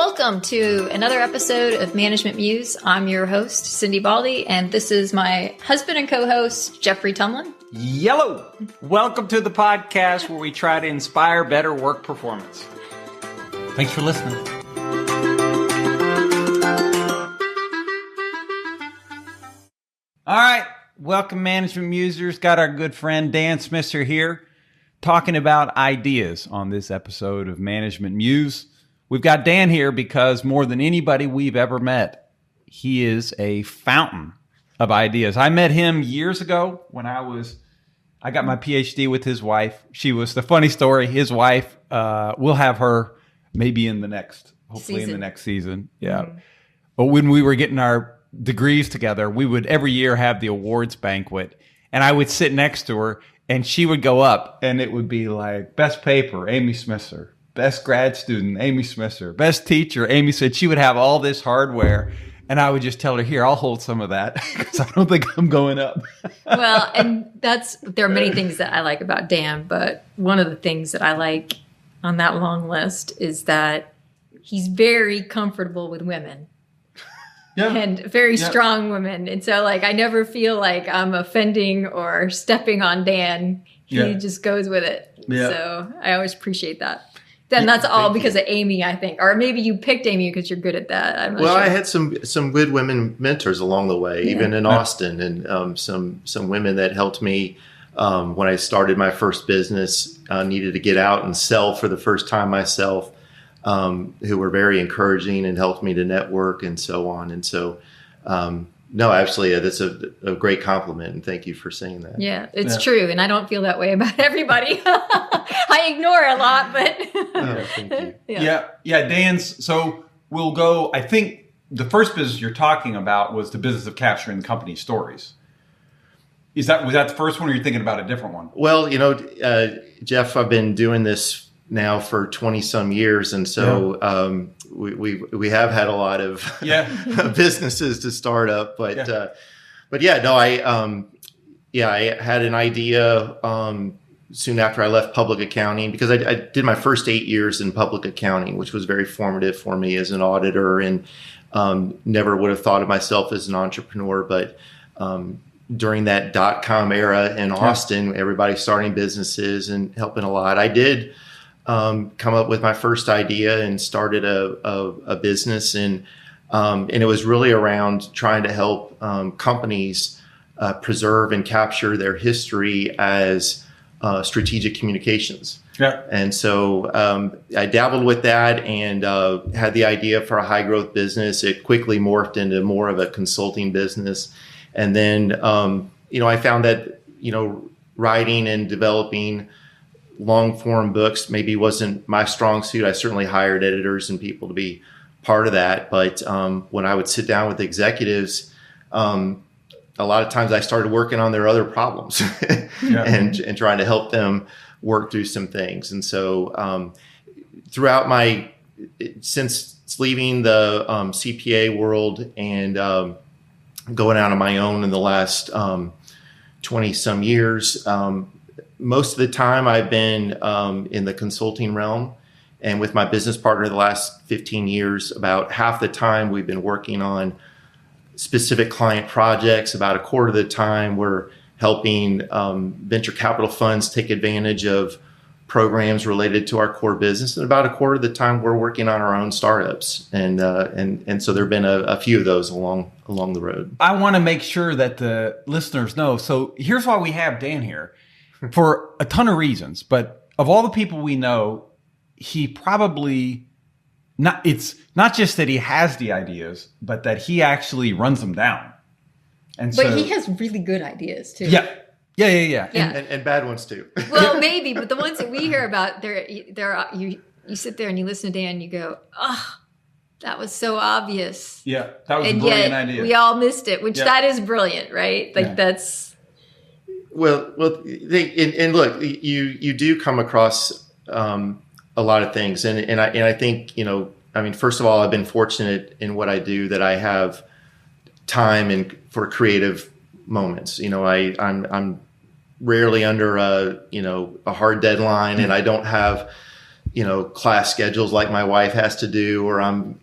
Welcome to another episode of Management Muse. I'm your host, Cindy Baldy, and this is my husband and co-host, Jeffrey Tumlin. Yellow! Welcome to the podcast where we try to inspire better work performance. Thanks for listening. All right, welcome Management Musers. Got our good friend Dan Schmisseur here talking about ideas on this episode of Management Muse. We've got Dan here because more than anybody we've ever met, he is a fountain of ideas. I met him years ago when I got my PhD with his wife. She was the funny story. His wife, we'll have her maybe in the next season. Yeah. Mm-hmm. But when we were getting our degrees together, we would every year have the awards banquet, and I would sit next to her, and she would go up, and it would be like best paper, Amy Schmisseur. Best grad student, Amy Schmisseur. Best teacher, Amy said. She would have all this hardware, and I would just tell her, here, I'll hold some of that because I don't think I'm going up. Well, and there are many things that I like about Dan, but one of the things that I like on that long list is that he's very comfortable with women. Yeah. And very strong women. And so, I never feel like I'm offending or stepping on Dan. He just goes with it. Yeah. So I always appreciate that. Then that's all because of Amy, I think. Or maybe you picked Amy because you're good at that. I'm not sure. I had some good women mentors along the way, even in Austin, and some women that helped me when I started my first business, needed to get out and sell for the first time myself, who were very encouraging and helped me to network and so on. And so, no, absolutely, that's a great compliment, and thank you for saying that. Yeah, it's true, and I don't feel that way about everybody. I ignore a lot, but thank you. Yeah, Dan's. So we'll go. I think the first business you're talking about was the business of capturing company stories. Was that the first one, or you're thinking about a different one? Well, Jeff, I've been doing this now for 20 some years, and so we have had a lot of businesses to start up, but I had an idea soon after I left public accounting, because I did my first 8 years in public accounting, which was very formative for me as an auditor, and never would have thought of myself as an entrepreneur, but during that .com era in Austin, everybody starting businesses and helping a lot. I did come up with my first idea and started a business, and it was really around trying to help companies preserve and capture their history as strategic communications. Yeah. And so I dabbled with that and had the idea for a high growth business. It quickly morphed into more of a consulting business. And then, I found that, writing and developing long form books maybe wasn't my strong suit. I certainly hired editors and people to be part of that. But when I would sit down with executives, a lot of times I started working on their other problems and trying to help them work through some things. And so since leaving the CPA world and going out on my own in the last 20 some years, most of the time I've been in the consulting realm, and with my business partner the last 15 years, about half the time we've been working on specific client projects. About a quarter of the time we're helping venture capital funds take advantage of programs related to our core business, and about a quarter of the time we're working on our own startups, and so there have been a few of those along the road. I want to make sure that the listeners know. So here's why we have Dan here, for a ton of reasons. But of all the people we know, he probably not. It's not just that he has the ideas, but that he actually runs them down. But he has really good ideas too. Yeah. And bad ones too. Well, maybe, but the ones that we hear about, you sit there and you listen to Dan and you go, oh, that was so obvious. Yeah, that was and a brilliant yet idea. We all missed it, which that is brilliant, right? That's... Well, look, you do come across a lot of things. And I think, first of all, I've been fortunate in what I do that I have time for creative moments. I'm rarely under a hard deadline, and I don't have, class schedules like my wife has to do, or I'm,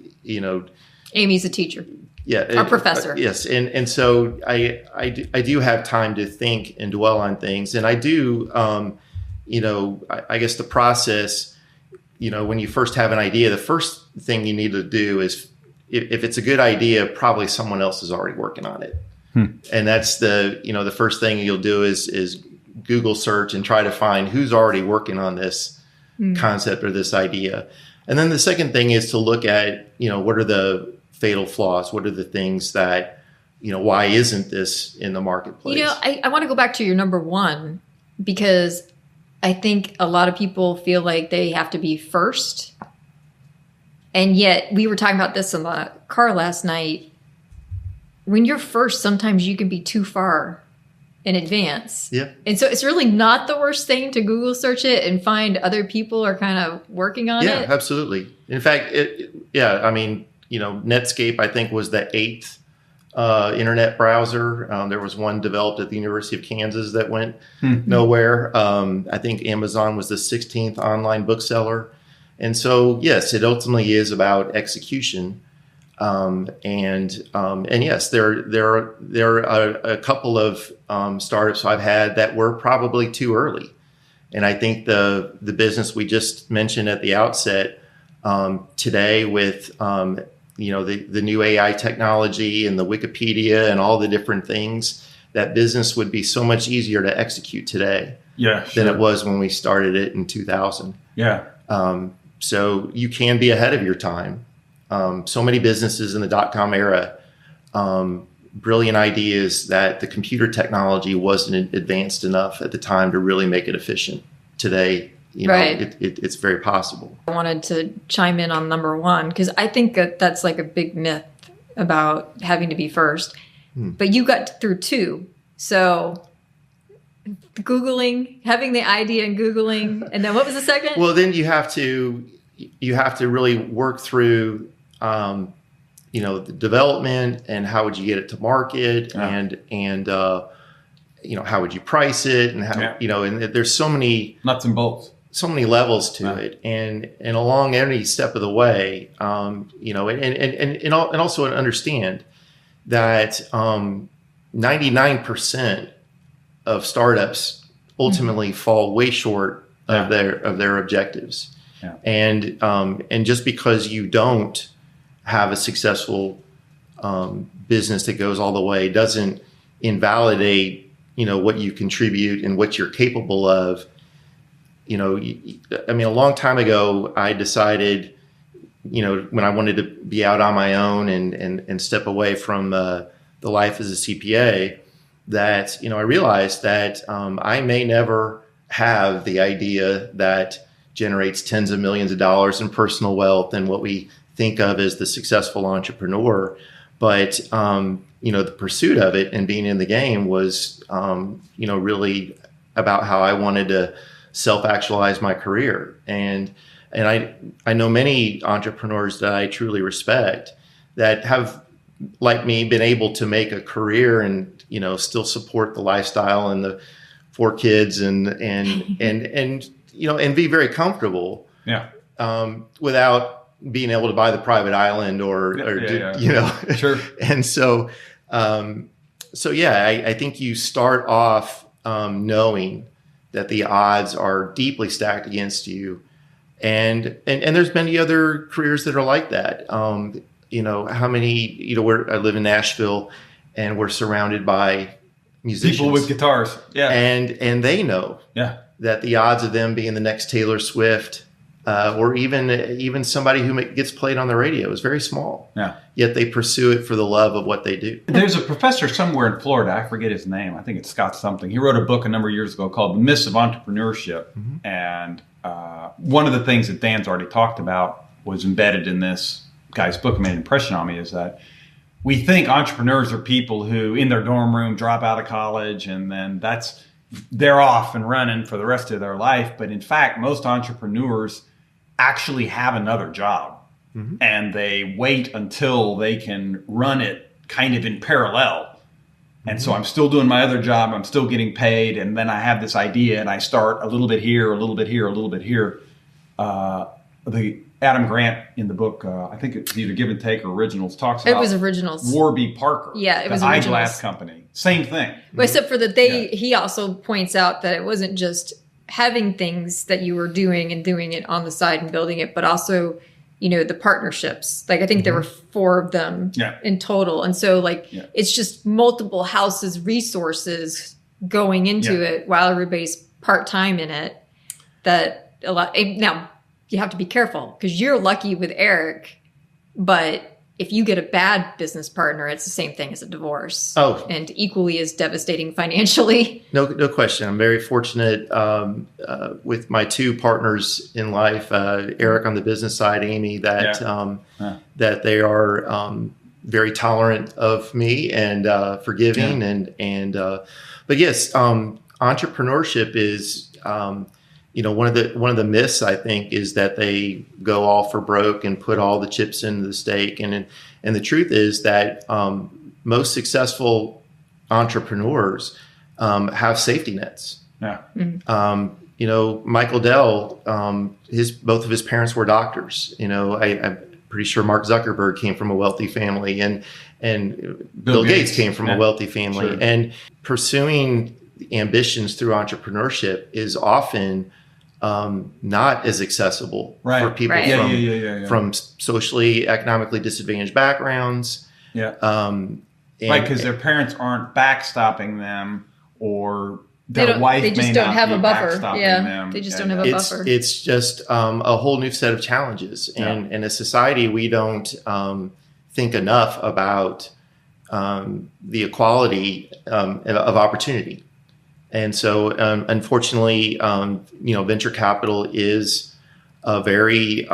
Amy's a teacher. Yeah. Our professor. Yes. And so I do have time to think and dwell on things. And I do, I guess the process, when you first have an idea, the first thing you need to do is, if it's a good idea, probably someone else is already working on it. And that's the first thing you'll do is Google search and try to find who's already working on this concept or this idea. And then the second thing is to look at, what are the fatal flaws? What are the things that, why isn't this in the marketplace? I want to go back to your number one, because I think a lot of people feel like they have to be first. And yet we were talking about this in the car last night. When you're first, sometimes you can be too far in advance. Yeah. And so it's really not the worst thing to Google search it and find other people are kind of working on it. Yeah, absolutely. In fact, Netscape, I think, was the 8th internet browser. There was one developed at the University of Kansas that went nowhere. I think Amazon was the 16th online bookseller. And so, yes, it ultimately is about execution. And yes, there are a couple of startups I've had that were probably too early. And I think the business we just mentioned at the outset today with the new AI technology and the Wikipedia and all the different things, that business would be so much easier to execute today than it was when we started it in 2000. Yeah. So you can be ahead of your time. So many businesses in the dot-com era, brilliant ideas that the computer technology wasn't advanced enough at the time to really make it efficient. Today, it's very possible. I wanted to chime in on number one, because I think that's like a big myth about having to be first. But you got through two. So Googling, having the idea and Googling, and then what was the second? Well, then you have to really work through the development and how would you get it to market and how would you price it and how and there's so many nuts and bolts, so many levels to it, and along any step of the way, and also understand that 99% of startups ultimately fall way short of their objectives. Yeah. And just because you don't have a successful business that goes all the way doesn't invalidate what you contribute and what you're capable of. A long time ago, I decided, when I wanted to be out on my own and step away from the life as a CPA, that, I realized that I may never have the idea that generates tens of millions of dollars in personal wealth and what we think of as the successful entrepreneur. But, the pursuit of it and being in the game was, really about how I wanted to self-actualize my career. And I know many entrepreneurs that I truly respect that have, like me, been able to make a career and, still support the lifestyle and the 4 kids and be very comfortable. Yeah. Without being able to buy the private island Sure. And so, I think you start off knowing that the odds are deeply stacked against you, and there's many other careers that are like that. How many? I live in Nashville, and we're surrounded by musicians, people with guitars, and they know, that the odds of them being the next Taylor Swift, or even somebody who gets played on the radio is very small. Yeah. Yet they pursue it for the love of what they do. There's a professor somewhere in Florida, I forget his name. I think it's Scott something. He wrote a book a number of years ago called The Myths of Entrepreneurship. Mm-hmm. And one of the things that Dan's already talked about was embedded in this guy's book, made an impression on me, is that we think entrepreneurs are people who in their dorm room drop out of college and then they're off and running for the rest of their life. But in fact, most entrepreneurs actually have another job. Mm-hmm. And they wait until they can run it kind of in parallel. And so I'm still doing my other job. I'm still getting paid. And then I have this idea and I start a little bit here, a little bit here, a little bit here. the Adam Grant in the book, I think it's either Give and Take or Originals, talks about it was Originals. Warby Parker. Yeah, it was the Originals. eyeglass company. Same thing. But except for that he also points out that it wasn't just having things that you were doing and doing it on the side and building it, but also, the partnerships. Like, I think there were 4 of them in total. And so, it's just multiple houses' resources going into it while everybody's part-time in it. That a lot. Now, you have to be careful because you're lucky with Eric, but if you get a bad business partner, it's the same thing as a divorce. Oh. And equally as devastating financially. No question. I'm very fortunate with my 2 partners in life, Eric on the business side, Amy, that they are very tolerant of me and forgiving. But yes, entrepreneurship is, one of the myths, I think, is that they go all for broke and put all the chips into the stake. And the truth is that most successful entrepreneurs have safety nets. Yeah. Michael Dell, both of his parents were doctors. I'm pretty sure Mark Zuckerberg came from a wealthy family, and Bill Gates came from a wealthy family. Sure. And pursuing ambitions through entrepreneurship is often not as accessible for people from socially, economically disadvantaged backgrounds. Yeah. Because their parents aren't backstopping them, or their wife they just may don't not have be a buffer. backstopping them. They just don't have a buffer. It's just a whole new set of challenges. And in a society, we don't think enough about the equality of opportunity. And so, unfortunately, venture capital is a very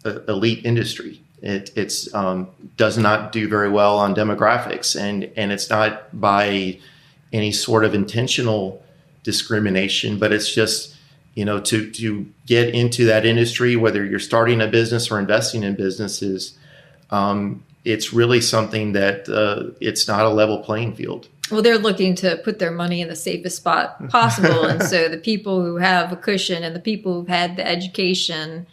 elite industry. It's does not do very well on demographics, and it's not by any sort of intentional discrimination, but it's just, to get into that industry, whether you're starting a business or investing in businesses, it's really something that it's not a level playing field. Well, they're looking to put their money in the safest spot possible. And so the people who have a cushion and the people who've had the education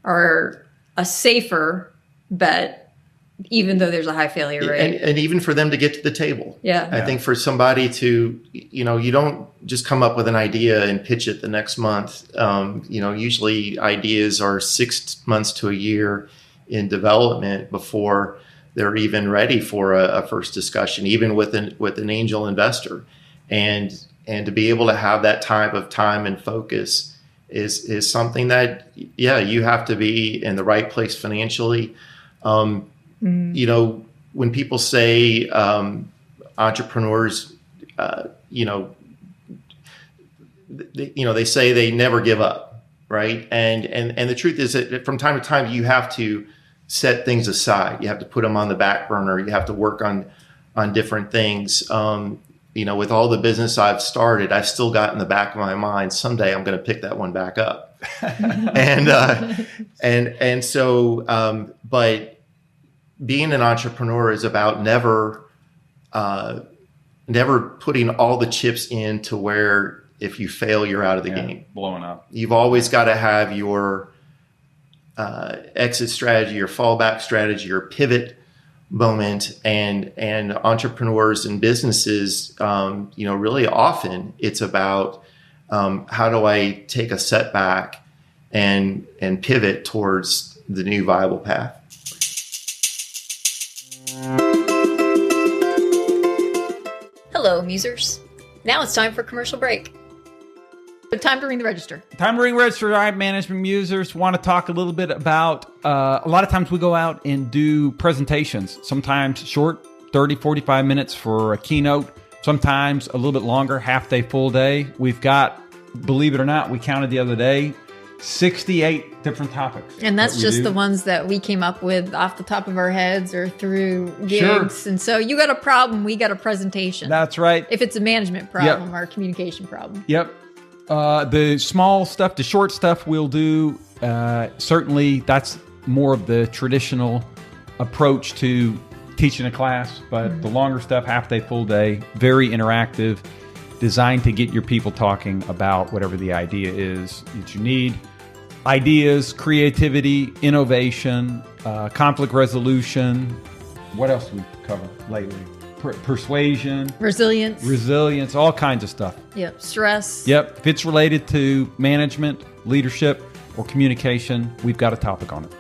are a safer bet, even though there's a high failure rate. And even for them to get to the table. Yeah. I think for somebody to, you don't just come up with an idea and pitch it the next month. Usually ideas are 6 months to a year in development before they're even ready for a first discussion, even with an angel investor, and to be able to have that type of time and focus is something that you have to be in the right place financially. When people say entrepreneurs, they say they never give up, right? And the truth is that from time to time you have to set things aside. You have to put them on the back burner. You have to work on different things. With all the business I've started, I've still got in the back of my mind, someday I'm going to pick that one back up. But being an entrepreneur is about never putting all the chips in to where if you fail, you're out of the game. Blowing up. You've always got to have your exit strategy, your fallback strategy, your pivot moment, and entrepreneurs and businesses, really often it's about how do I take a setback and pivot towards the new viable path. Hello, Musers. Now it's time for commercial break. Time to ring the register. Time to ring register. All right, management musers, want to talk a little bit about, a lot of times we go out and do presentations, sometimes short, 30, 45 minutes for a keynote, sometimes a little bit longer, half day, full day. We've got, believe it or not, we counted the other day, 68 different topics. And that's just the ones that we came up with off the top of our heads or through gigs. Sure. And so you got a problem, we got a presentation. That's right. If it's a management problem or a communication problem. Yep. The small stuff, the short stuff we'll do, certainly that's more of the traditional approach to teaching a class, but the longer stuff, half day, full day, very interactive, designed to get your people talking about whatever the idea is that you need. ideas, creativity, innovation, conflict resolution. What else do we cover lately? Persuasion, resilience, all kinds of stuff. Yep. Stress. Yep. If it's related to management, leadership, or communication, we've got a topic on it.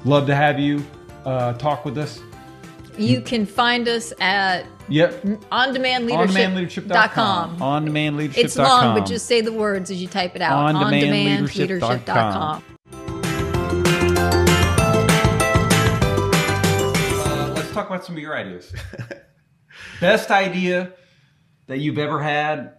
Love to have you talk with us. You can find us at ondemandleadership.com. ondemandleadership.com. It's long, but just say the words as you type it out. ondemandleadership.com. Let's talk about some of your ideas. Best idea that you've ever had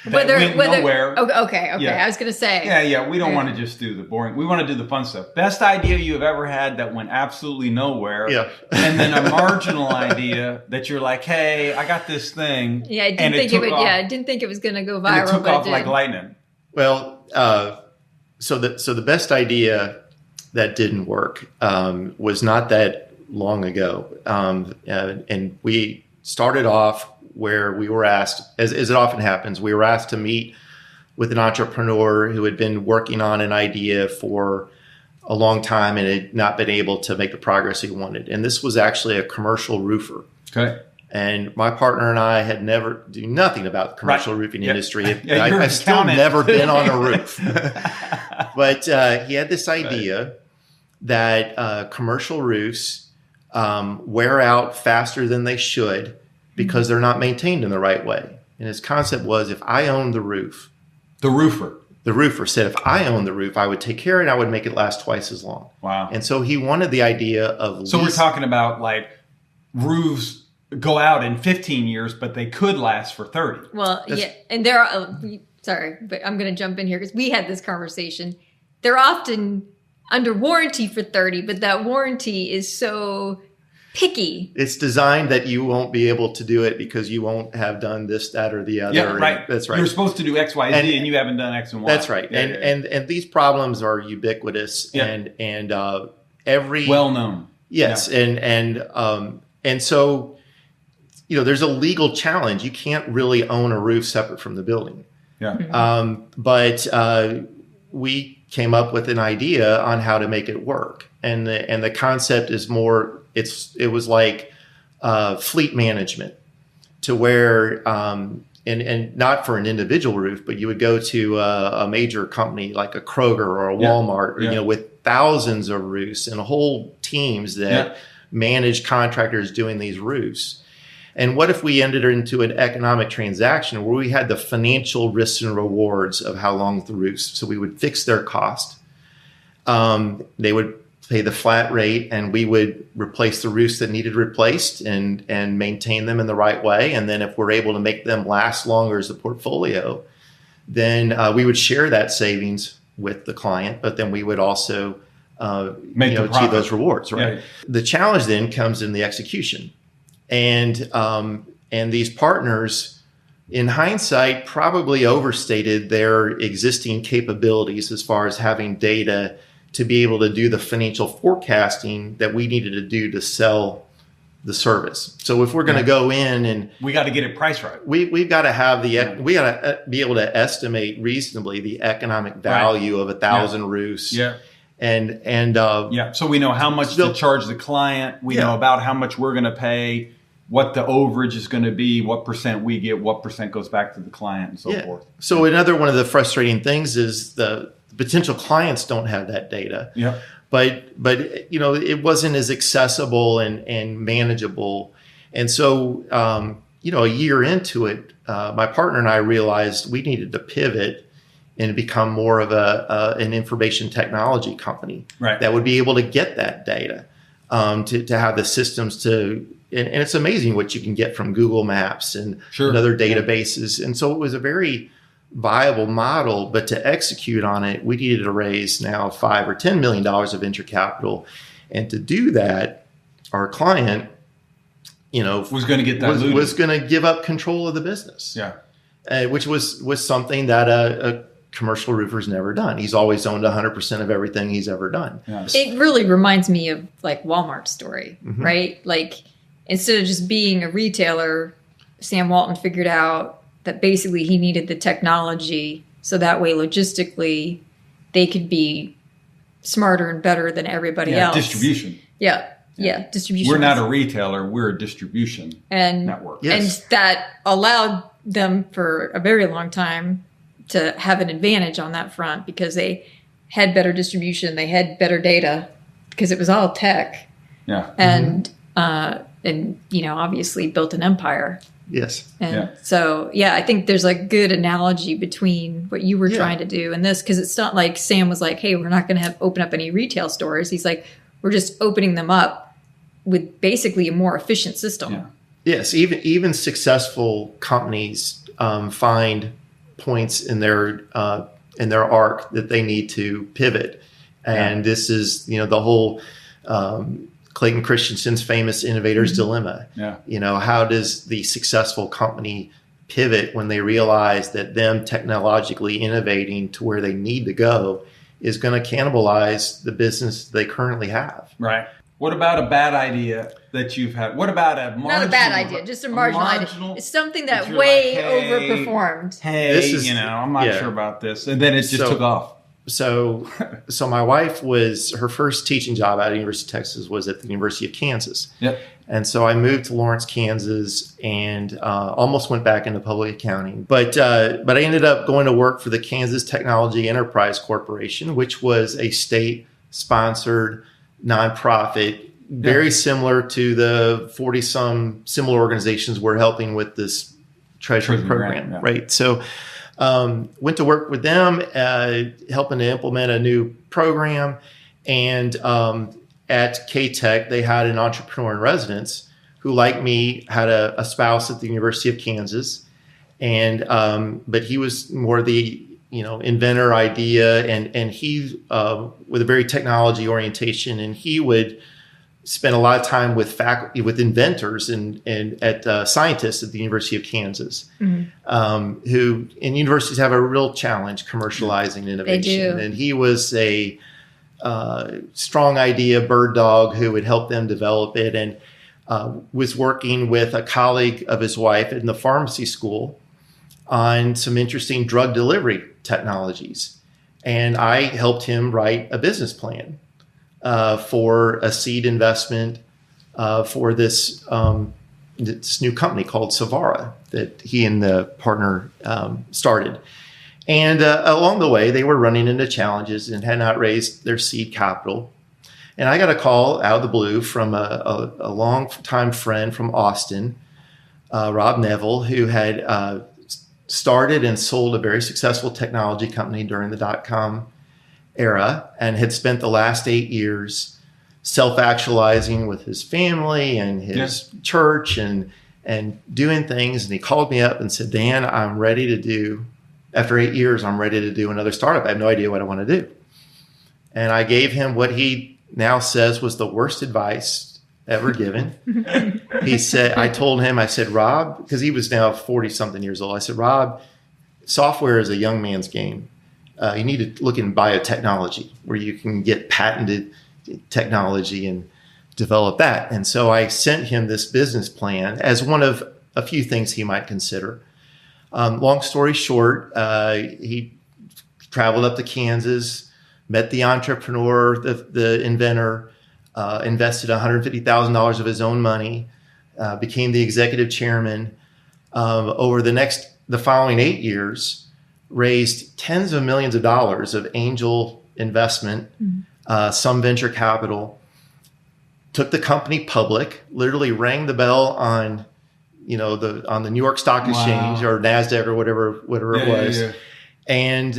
that went nowhere. Okay. Yeah. I was going to say. Yeah. We don't want to just do the boring. We want to do the fun stuff. Best idea you've ever had that went absolutely nowhere. Yeah. And then a marginal idea that you're like, hey, I got this thing. Yeah, I didn't think it would. Yeah, I didn't think it was going to go viral. And it took off like lightning. Well, so the best idea that didn't work was not that long ago, and we started off where we were asked, as it often happens, we were asked to meet with an entrepreneur who had been working on an idea for a long time and had not been able to make the progress he wanted. And this was actually a commercial roofer. Okay. And my partner and I had never do nothing about the commercial roofing industry. I've still accountant. never been on a roof. But he had this idea that commercial roofs wear out faster than they should because they're not maintained in the right way. And his concept was, if I owned the roof, the roofer said, if I owned the roof, I would take care of it and I would make it last twice as long. Wow. And so he wanted the idea of So we're talking about like roofs go out in 15 years, but they could last for 30. Well, yeah. And there are, sorry, but I'm going to jump in here because we had this conversation. They're often under warranty for 30, but that warranty is so picky. It's designed that you won't be able to do it because you won't have done this, that, or the other. Yeah, right. That's right. You're supposed to do X, Y, Z, and you haven't done X and Y. That's right. Yeah, and these problems are ubiquitous and every well known. Yes, yeah. And so there's a legal challenge. You can't really own a roof separate from the building. Yeah. Mm-hmm. But we came up with an idea on how to make it work, and the concept is more. It was like fleet management, to where and not for an individual roof, but you would go to a major company like a Kroger or a Walmart, with thousands of roofs and whole teams that manage contractors doing these roofs. And what if we entered into an economic transaction where we had the financial risks and rewards of how long the roofs? So we would fix their cost. They would pay the flat rate, and we would replace the roofs that needed replaced and maintain them in the right way. And then if we're able to make them last longer as a portfolio, then we would share that savings with the client, but then we would also achieve those rewards, right? Yeah. The challenge then comes in the execution. And these partners, in hindsight, probably overstated their existing capabilities as far as having data to be able to do the financial forecasting that we needed to do to sell the service. So if we're going to go in and we got to get it priced right, we've got to have we got to be able to estimate reasonably the economic value of 1,000 roofs. Yeah. And so we know how much to charge the client. We know about how much we're going to pay, what the overage is going to be, what percent we get, what percent goes back to the client, and so forth. So another one of the frustrating things is the potential clients don't have that data. Yeah. But it wasn't as accessible and manageable. And so a year into it, my partner and I realized we needed to pivot and become more of an information technology company that would be able to get that data, to have the systems to. And it's amazing what you can get from Google Maps and other databases. And so it was a very viable model, but to execute on it, we needed to raise now $5 or $10 million of venture capital. And to do that, our client, was going to get diluted. Was going to give up control of the business. Yeah. Which was something that a commercial roofer's never done. He's always owned 100% of everything he's ever done. Yes. It really reminds me of like Walmart's story, right? Like, instead of just being a retailer, Sam Walton figured out that basically he needed the technology so that way logistically they could be smarter and better than everybody Yeah, else. distribution. Yeah. Yeah. Distribution. We're not a retailer. We're a distribution network. Yes. And that allowed them for a very long time to have an advantage on that front because they had better distribution. They had better data because it was all tech. Yeah. And, obviously built an empire. Yes. And so, I think there's a good analogy between what you were trying to do and this, because it's not like Sam was like, hey, we're not going to open up any retail stores. He's like, we're just opening them up with basically a more efficient system. Yeah. Yes. Even successful companies find points in their arc that they need to pivot. And this is, the whole Clayton Christensen's famous innovator's dilemma. Yeah. How does the successful company pivot when they realize that them technologically innovating to where they need to go is going to cannibalize the business they currently have? Right. What about a bad idea that you've had? What about a marginal? Not a bad idea, just a marginal idea. It's something that way overperformed. Hey, I'm not sure about this. And then it just took off. So my wife her first teaching job at the University of Texas was at the University of Kansas. Yep. And so I moved to Lawrence, Kansas, and almost went back into public accounting. But I ended up going to work for the Kansas Technology Enterprise Corporation, which was a state-sponsored nonprofit, very similar to the 40-some similar organizations we're helping with this treasury program, right? So went to work with them, helping to implement a new program. And at K-Tech, they had an entrepreneur in residence who, like me, had a spouse at the University of Kansas. And but he was more the inventor idea, and he with a very technology orientation, and he would spend a lot of time with faculty, with inventors and at scientists at the University of Kansas, who in universities have a real challenge commercializing innovation. They do. And he was a strong idea bird dog who would help them develop it, and was working with a colleague of his wife in the pharmacy school on some interesting drug delivery technologies. And I helped him write a business plan for a seed investment for this new company called Savara that he and the partner started. And along the way, they were running into challenges and had not raised their seed capital. And I got a call out of the blue from a long-time friend from Austin, Rob Neville, who had started and sold a very successful technology company during the dot-com era and had spent the last 8 years self-actualizing with his family and his church and doing things. And he called me up and said, Dan, after 8 years, I'm ready to do another startup. I have no idea what I want to do. And I gave him what he now says was the worst advice ever given. I told him, Rob, because he was now 40 something years old. I said, Rob, software is a young man's game. You need to look in biotechnology where you can get patented technology and develop that. And so I sent him this business plan as one of a few things he might consider. Long story short, he traveled up to Kansas, met the entrepreneur, the inventor, invested $150,000 of his own money, became the executive chairman. Over the following 8 years, raised tens of millions of dollars of angel investment, some venture capital, took the company public, literally rang the bell on the New York Stock Exchange or NASDAQ or whatever it was. Yeah. And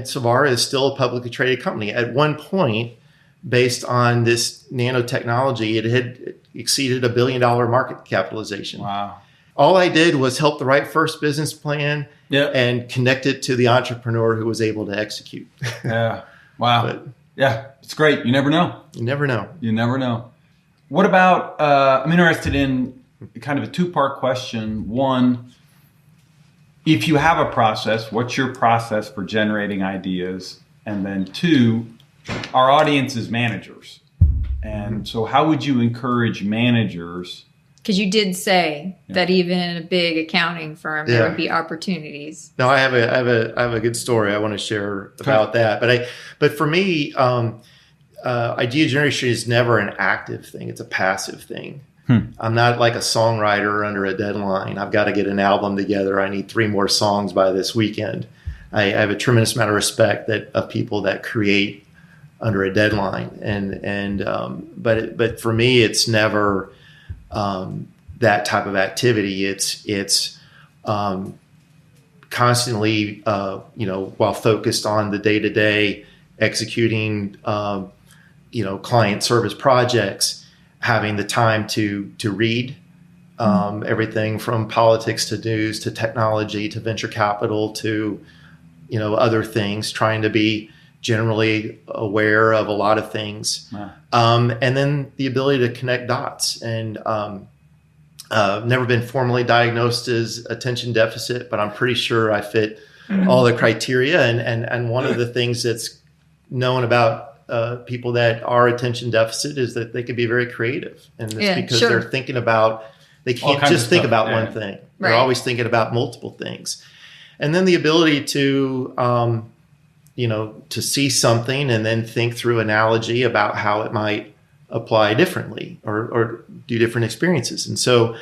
Savara is still a publicly traded company. At one point, based on this nanotechnology, it had exceeded $1 billion market capitalization. Wow. All I did was help to write first business plan and connect it to the entrepreneur who was able to execute. Yeah. Wow. It's great. You never know. You never know. What about, I'm interested in kind of a two-part question. One, if you have a process, what's your process for generating ideas? And then two, our audience is managers. And so how would you encourage managers Because you did say that even in a big accounting firm, there would be opportunities. No, I have a good story I want to share about that. But for me, idea generation is never an active thing. It's a passive thing. I'm not like a songwriter under a deadline. I've got to get an album together. I need 3 more songs by this weekend. I have a tremendous amount of respect of people that create under a deadline. But for me, it's never that type of activity. It's constantly, while focused on the day-to-day executing, client service projects, having the time to read everything from politics to news to technology to venture capital to, other things, trying to be generally aware of a lot of things. Wow. And then the ability to connect dots. And never been formally diagnosed as attention deficit, but I'm pretty sure I fit all the criteria. And one of the things that's known about people that are attention deficit is that they can be very creative. And it's because they're thinking about, they can't just think about one thing. They're always thinking about multiple things. And then the ability to, to see something and then think through analogy about how it might apply differently or do different experiences. And so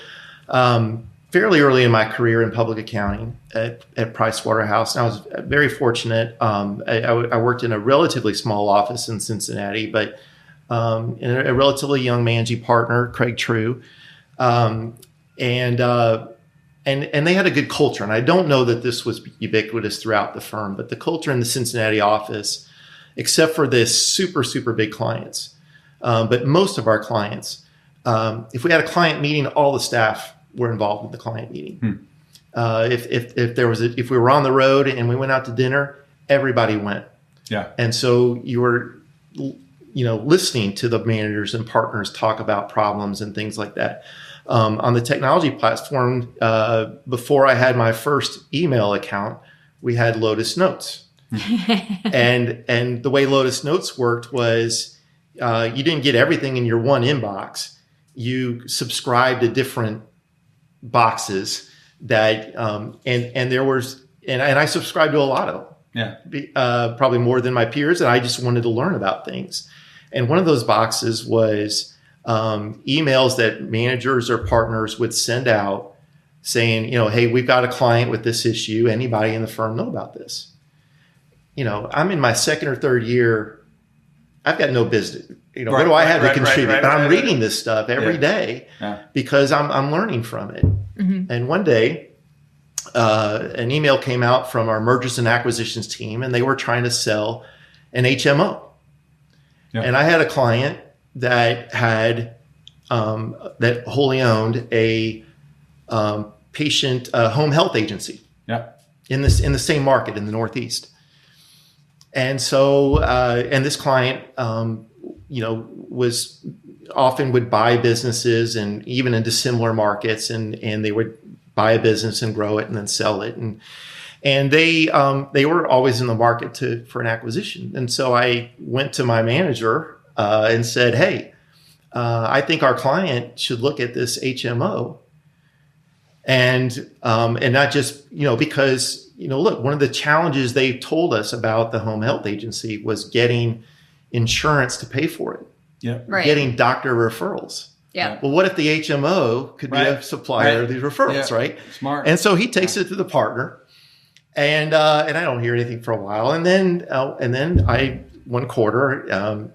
fairly early in my career in public accounting at Price Waterhouse, and I was very fortunate. I worked in a relatively small office in Cincinnati, but in a relatively young managing partner, Craig True, and they had a good culture. And I don't know that this was ubiquitous throughout the firm, but the culture in the Cincinnati office, except for the super, super big clients, but most of our clients, if we had a client meeting, all the staff were involved in the client meeting. If we were on the road and we went out to dinner, everybody went. Yeah. And so you were, listening to the managers and partners talk about problems and things like that. On the technology platform, before I had my first email account, we had Lotus Notes. and the way Lotus Notes worked was you didn't get everything in your one inbox. You subscribed to different boxes that and I subscribed to a lot of them. Probably more than my peers, and I just wanted to learn about things. And one of those boxes was emails that managers or partners would send out saying, hey, we've got a client with this issue. Anybody in the firm know about this? I'm in my second or third year. I've got no business. What do I have to contribute? But I'm reading this stuff every day because I'm learning from it. Mm-hmm. And one day, an email came out from our mergers and acquisitions team, and they were trying to sell an HMO. Yeah. And I had a client that had that wholly owned a patient home health agency. Yeah. In the same market in the Northeast. And so, and this client, was often would buy businesses and even into similar markets, and they would buy a business and grow it and then sell it. And they were always in the market for an acquisition. And so I went to my manager and said, hey, I think our client should look at this HMO. And not just, because, look, one of the challenges they told us about the home health agency was getting insurance to pay for it. Yeah. Right. Getting doctor referrals. Yeah. Well, what if the HMO could be a supplier of these referrals, right? Smart. And so he takes it to the partner, and I don't hear anything for a while. And then one quarter,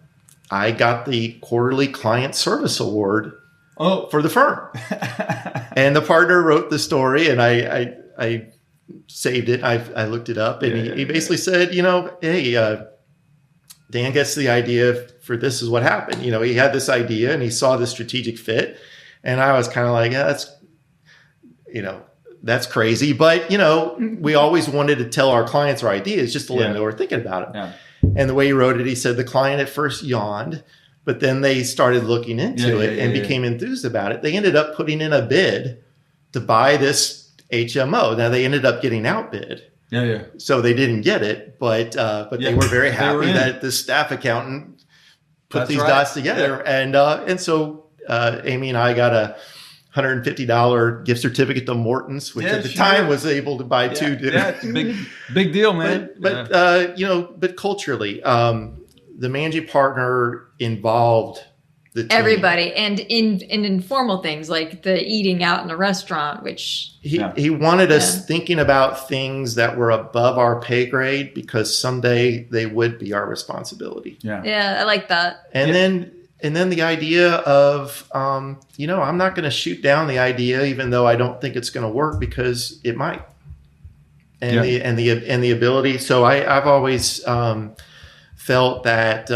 I got the quarterly client service award for the firm. And the partner wrote the story, and I saved it. I looked it up, and he basically said, hey, Dan gets the idea for this is what happened. He had this idea and he saw the strategic fit. And I was kind of like, that's crazy. But, we always wanted to tell our clients our ideas just to let them know we're thinking about it. Yeah. And the way he wrote it, he said the client at first yawned, but then they started looking into it and became enthused about it. They ended up putting in a bid to buy this HMO. Now they ended up getting outbid. Yeah, yeah. So they didn't get it, but they were very happy that the staff accountant put these dots together. Yeah. And so Amy and I got $150 gift certificate to Morton's, which at the time was able to buy two dinners. Yeah, it's a big deal, man. But culturally, the managing partner involved the team. Everybody, and in informal things like the eating out in a restaurant, which he wanted us thinking about things that were above our pay grade because someday they would be our responsibility. Yeah, I like that. And then the idea of, I'm not going to shoot down the idea, even though I don't think it's going to work, because it might. And the ability. So I've always felt that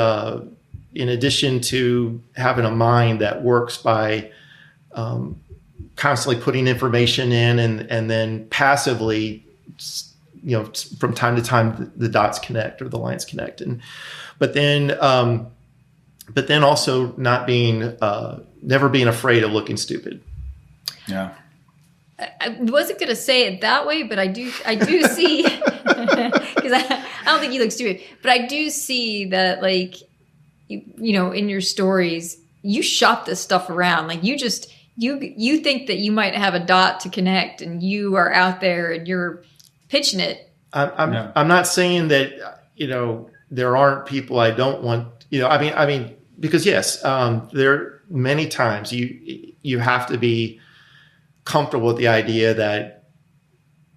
in addition to having a mind that works by constantly putting information in and then passively, from time to time the dots connect or the lines connect, but then also not being, never being afraid of looking stupid. Yeah. I wasn't going to say it that way, but I do see, because I don't think you look stupid, but I do see that, like, in your stories, you shop this stuff around. Like, you think that you might have a dot to connect, and you are out there and you're pitching it. I'm not saying that, there aren't people I don't want, I mean, because yes, there are many times you have to be comfortable with the idea that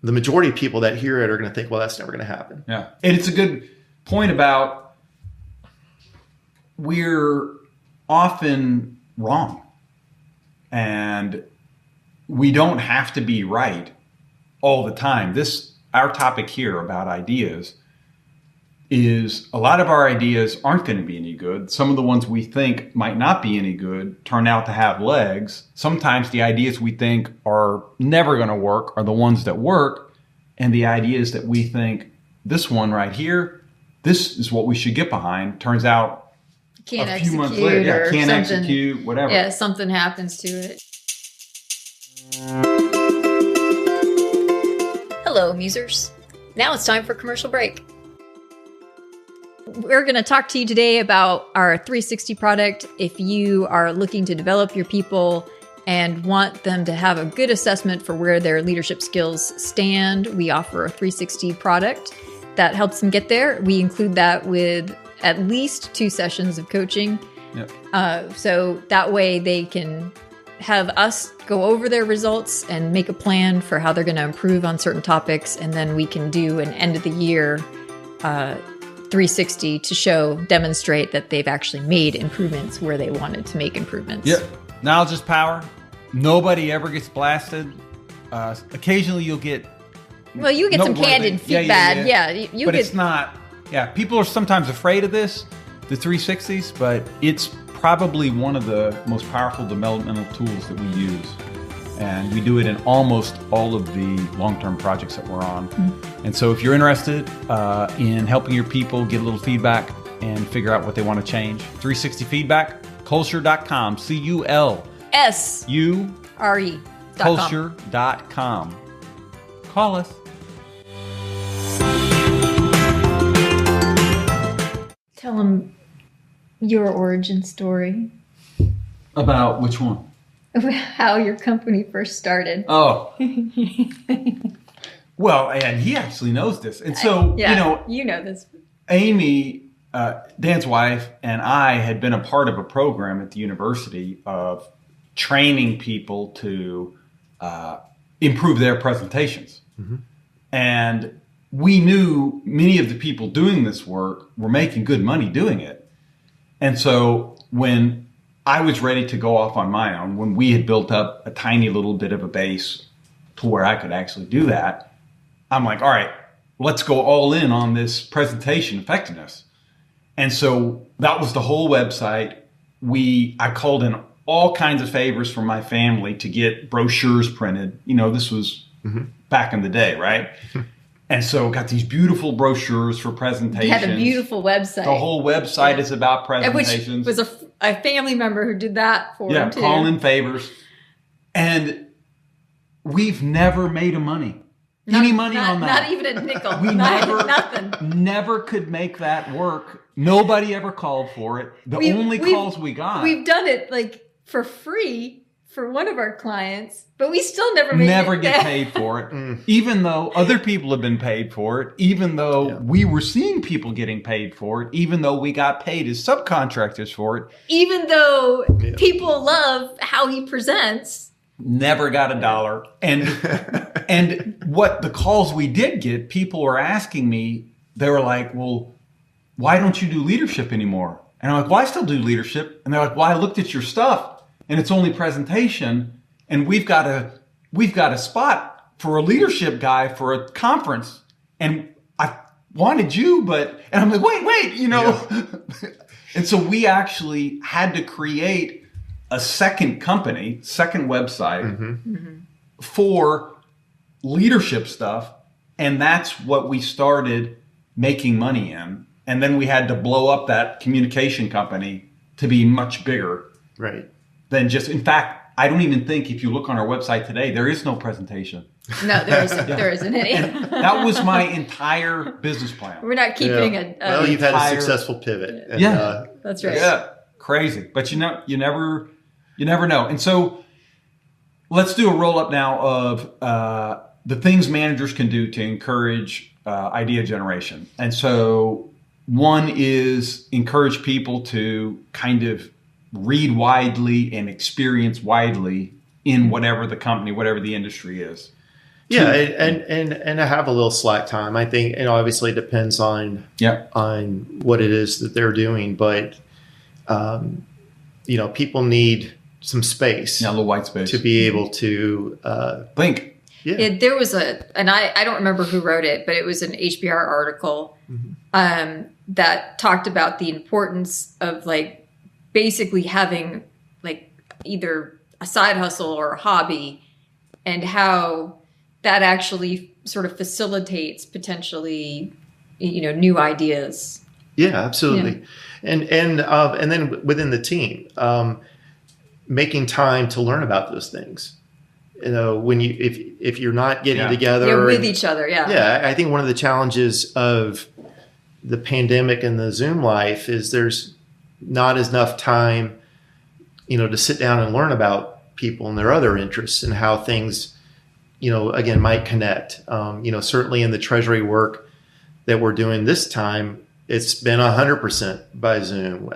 the majority of people that hear it are going to think, well, that's never going to happen. Yeah. And it's a good point about we're often wrong, and we don't have to be right all the time. Our topic here about ideas is a lot of our ideas aren't going to be any good. Some of the ones we think might not be any good turn out to have legs. Sometimes the ideas we think are never going to work are the ones that work. And the ideas that we think, this one right here, this is what we should get behind, turns out a few months later, can't execute, whatever. Yeah, something happens to it. Hello, Musers. Now it's time for commercial break. We're going to talk to you today about our 360 product. If you are looking to develop your people and want them to have a good assessment for where their leadership skills stand, we offer a 360 product that helps them get there. We include that with at least 2 sessions of coaching. Yep. So that way they can have us go over their results and make a plan for how they're going to improve on certain topics. And then we can do an end of the year 360 to demonstrate that they've actually made improvements where they wanted to make improvements. Yep. Knowledge is power. Nobody ever gets blasted. Occasionally you'll get... Well, you get some candid feedback. But it's not... Yeah, people are sometimes afraid of this, the 360s, but it's probably one of the most powerful developmental tools that we use. And we do it in almost all of the long-term projects that we're on. Mm-hmm. And so if you're interested in helping your people get a little feedback and figure out what they want to change, 360 feedback, culture.com, CULSURE.com. Culture.com. Call us. Tell them your origin story. About which one? How your company first started. Oh. Well, and he actually knows this. And so, you know this. Amy, Dan's wife, and I had been a part of a program at the university of training people to improve their presentations. Mm-hmm. And we knew many of the people doing this work were making good money doing it. And so when I was ready to go off on my own, when we had built up a tiny little bit of a base to where I could actually do that, I'm like, all right, let's go all in on this presentation effectiveness. And so that was the whole website. I called in all kinds of favors from my family to get brochures printed. This was back in the day, right? And so got these beautiful brochures for presentations. You had a beautiful website. The whole website is about presentations. Which was a family member who did that for him too. Yeah, calling in favors. And we've never made any money on that. Not even a nickel. We nothing. Never could make that work. Nobody ever called for it. The only calls we got. We've done it like for free for one of our clients, but we still never get paid for it, even though other people have been paid for it, even though we were seeing people getting paid for it, even though we got paid as subcontractors for it, even though people love how he presents. Never got a dollar. And what the calls we did get, people were asking me, they were like, well, why don't you do leadership anymore? And I'm like, well, I still do leadership. And they're like, well, I looked at your stuff and it's only presentation. And we've got a spot for a leadership guy for a conference. And I wanted you, and I'm like, wait, And so we actually had to create a second website for leadership stuff. And that's what we started making money in. And then we had to blow up that communication company to be much bigger. Right. Than just, in fact, I don't even think if you look on our website today, there is no presentation. No, there isn't any. And that was my entire business plan. We're not keeping Well, you've had a successful pivot. And, that's right. Yeah, crazy. But you never know. And so let's do a roll up now of the things managers can do to encourage idea generation. And so one is encourage people to kind of read widely and experience widely in whatever the company, whatever the industry is. Yeah, and have a little slack time. I think, and obviously it depends on what it is that they're doing, but people need some space. Yeah, a little white space to be able to think. Yeah. There was and I don't remember who wrote it, but it was an HBR article that talked about the importance of like basically having like either a side hustle or a hobby, and how that actually sort of facilitates potentially, new ideas. Yeah, absolutely. Yeah. And then within the team, making time to learn about those things. When if you're not getting together with each other. Yeah. I think one of the challenges of the pandemic and the Zoom life is there's not enough time, to sit down and learn about people and their other interests and how things, again, might connect. Certainly in the treasury work that we're doing this time, it's been 100% by Zoom.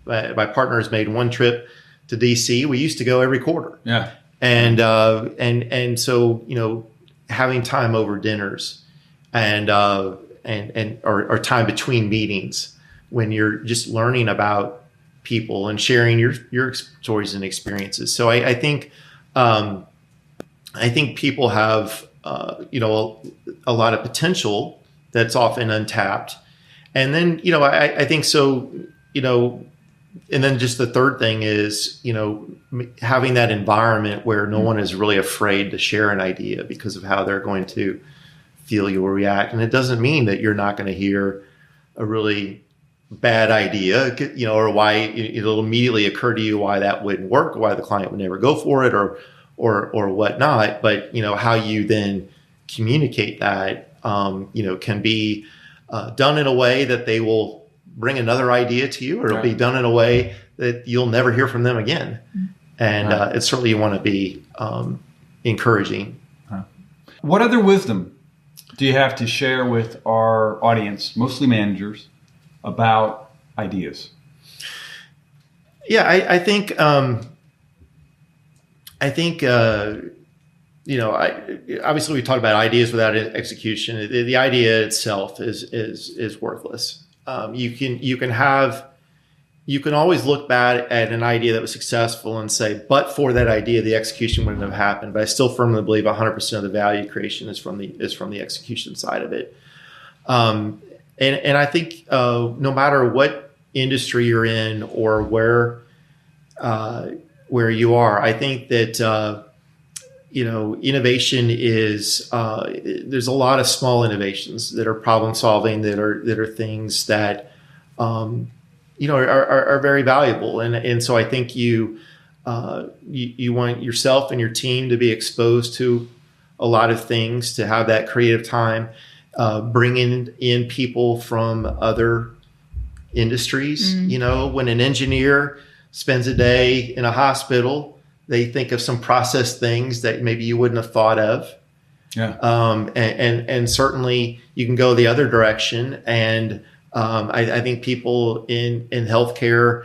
My partner has made one trip to DC. We used to go every quarter. Yeah. And so, having time over dinners and time between meetings when you're just learning about people and sharing your stories and experiences. So I think people have, a lot of potential that's often untapped. And then, I think so, and then just the third thing is, having that environment where no one is really afraid to share an idea because of how they're going to feel you'll react. And it doesn't mean that you're not going to hear a really bad idea, or why it'll immediately occur to you why that wouldn't work, or why the client would never go for it, or whatnot. But, how you then communicate that, can be done in a way that they will bring another idea to you, or it'll be done in a way that you'll never hear from them again. And it's certainly you want to be encouraging. What other wisdom do you have to share with our audience, mostly managers, about ideas? Yeah, I think obviously we talked about ideas without execution. The idea itself is worthless. You can always look back at an idea that was successful and say, but for that idea, the execution wouldn't have happened. But I still firmly believe 100% of the value creation is from the execution side of it. And I think no matter what industry you're in or where you are, I think that innovation is there's a lot of small innovations that are problem solving, that are things that are very valuable, and so I think you want yourself and your team to be exposed to a lot of things, to have that creative time, bringing in people from other industries. When an engineer spends a day in a hospital, They think of some process things that maybe you wouldn't have thought of. Yeah. And certainly you can go the other direction. And I think people in healthcare,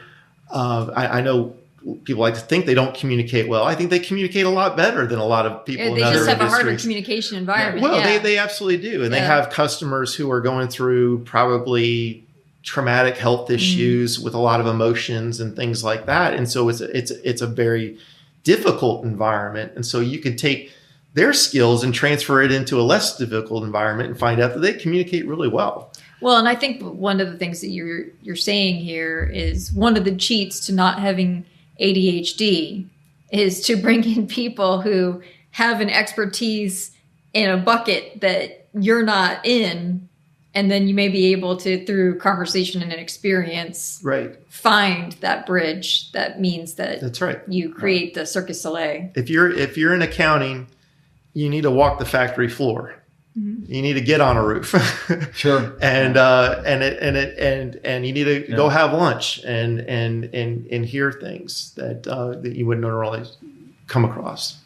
I know people like to think they don't communicate well. I think they communicate a lot better than a lot of people. They in other just have industries. a harder communication environment. Well, yeah. they absolutely do. And they have customers who are going through probably traumatic health issues with a lot of emotions and things like that. And so it's a very difficult environment. And so you can take their skills and transfer it into a less difficult environment and find out that they communicate really well. Well, and I think one of the things that you're saying here is one of the cheats to not having ADHD is to bring in people who have an expertise in a bucket that you're not in, and then you may be able to, through conversation and an experience, find that bridge that means that that's right. You create the Circus Soleil. If you're in accounting, you need to walk the factory floor. You need to get on a roof. Sure. And you need to go have lunch and hear things that you wouldn't normally come across.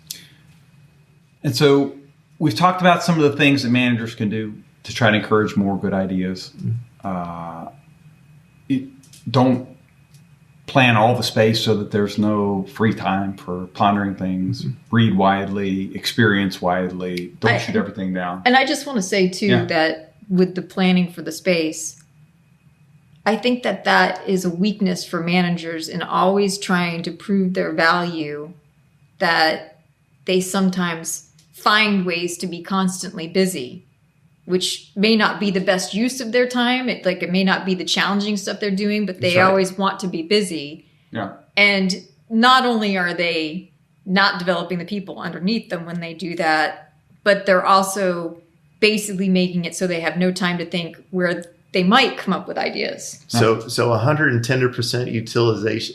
And so we've talked about some of the things that managers can do to try to encourage more good ideas. Don't plan all the space so that there's no free time for pondering things. Read widely, experience widely. Don't shoot everything down. And I just want to say, too, that with the planning for the space, I think that is a weakness for managers in always trying to prove their value, that they sometimes find ways to be constantly busy, which may not be the best use of their time. It may not be the challenging stuff they're doing, but they always want to be busy. Yeah. And not only are they not developing the people underneath them when they do that, but they're also basically making it so they have no time to think where they might come up with ideas. So 110%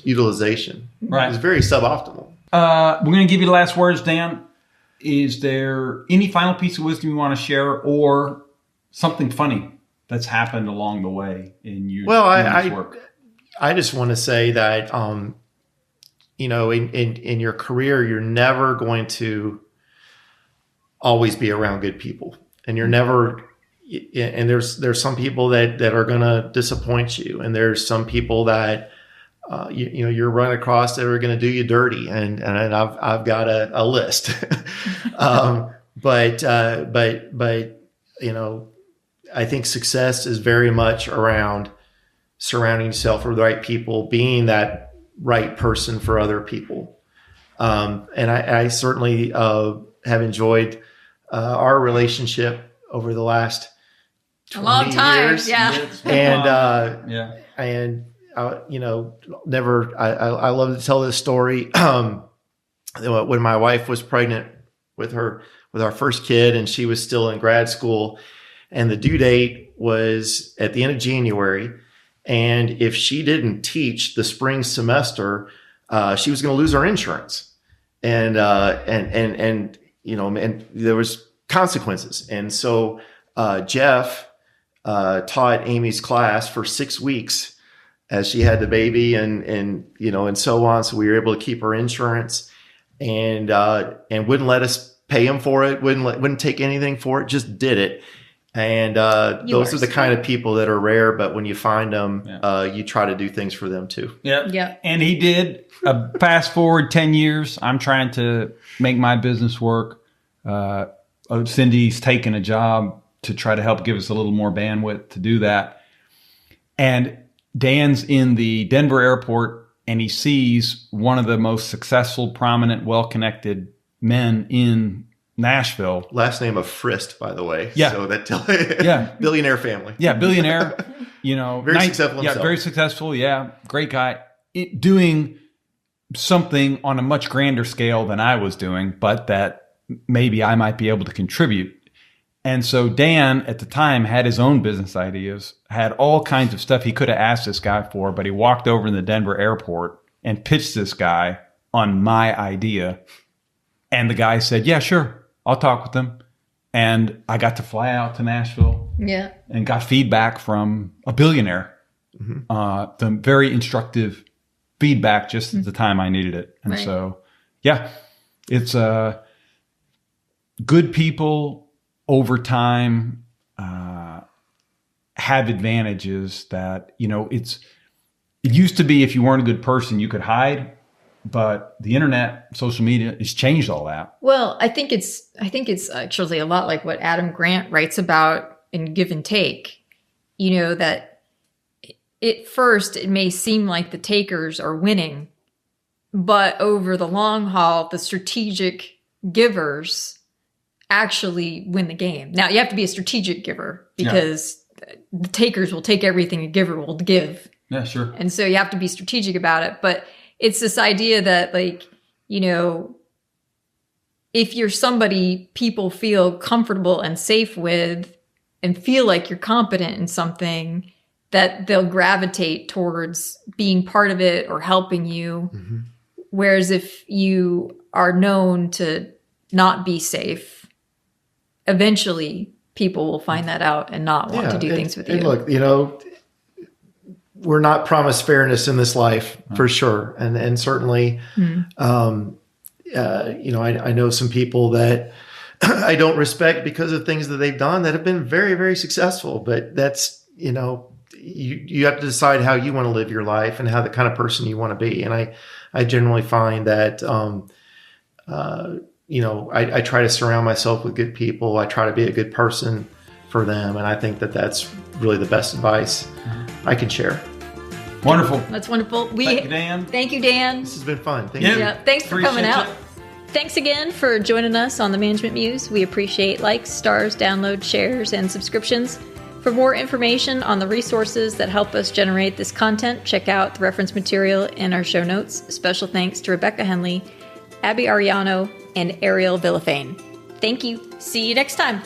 utilization is very suboptimal. We're going to give you the last words, Dan. Is there any final piece of wisdom you want to share, or something funny that's happened along the way in your work? I just want to say that, in your career, you're never going to always be around good people, and you're never. And there's some people that are going to disappoint you, and there's some people that you're running across that are going to do you dirty, and I've got a list. But I think success is very much around surrounding yourself with the right people, being that right person for other people. And I certainly have enjoyed our relationship over the last 20 a long time years. Never. I love to tell this story. When my wife was pregnant with our first kid, and she was still in grad school, and the due date was at the end of January, and if she didn't teach the spring semester, she was going to lose her insurance, and there was consequences, and so Jeff taught Amy's class for 6 weeks as she had the baby, and so on. So we were able to keep her insurance, and wouldn't let us pay him for it. Wouldn't take anything for it. Just did it. And those are the kind of people that are rare, but when you find them, you try to do things for them too. Yeah. And he did. Fast forward 10 years, I'm trying to make my business work. Cindy's taken a job to try to help give us a little more bandwidth to do that. And Dan's in the Denver airport, and he sees one of the most successful, prominent, well-connected men in Nashville. Last name of Frist, by the way. Yeah. So that billionaire family. Yeah, billionaire. Very successful himself. Yeah, very successful. Yeah, great guy. Doing something on a much grander scale than I was doing, but that maybe I might be able to contribute. And so Dan, at the time, had his own business ideas, had all kinds of stuff he could have asked this guy for, but he walked over in the Denver airport and pitched this guy on my idea. And the guy said, yeah, sure, I'll talk with them. And I got to fly out to Nashville and got feedback from a billionaire. The very instructive feedback just at the time I needed it. And so, Yeah, it's good people over time have advantages that, it used to be if you weren't a good person, you could hide, but the internet, social media has changed all that. Well, I think it's actually a lot like what Adam Grant writes about in Give and Take, that at first it may seem like the takers are winning, but over the long haul, the strategic givers actually win the game. Now, you have to be a strategic giver because the takers will take everything a giver will give. Yeah, sure. And so you have to be strategic about it. But it's this idea that, if you're somebody people feel comfortable and safe with and feel like you're competent in something, that they'll gravitate towards being part of it or helping you. Mm-hmm. Whereas if you are known to not be safe, eventually people will find that out and not want to do things with you. And look, we're not promised fairness in this life for sure. And certainly, I know some people that I don't respect because of things that they've done that have been very, very successful, but that's, you have to decide how you want to live your life and how the kind of person you want to be. And I generally find that, I try to surround myself with good people. I try to be a good person for them. And I think that that's really the best advice I can share. Wonderful. That's wonderful. Thank you, Dan. Thank you, Dan. This has been fun. Thank you. Yeah, thanks for coming out. You. Thanks again for joining us on the Management Muse. We appreciate likes, stars, downloads, shares, and subscriptions. For more information on the resources that help us generate this content, check out the reference material in our show notes. Special thanks to Rebecca Henley, Abby Ariano, and Ariel Villafane. Thank you. See you next time.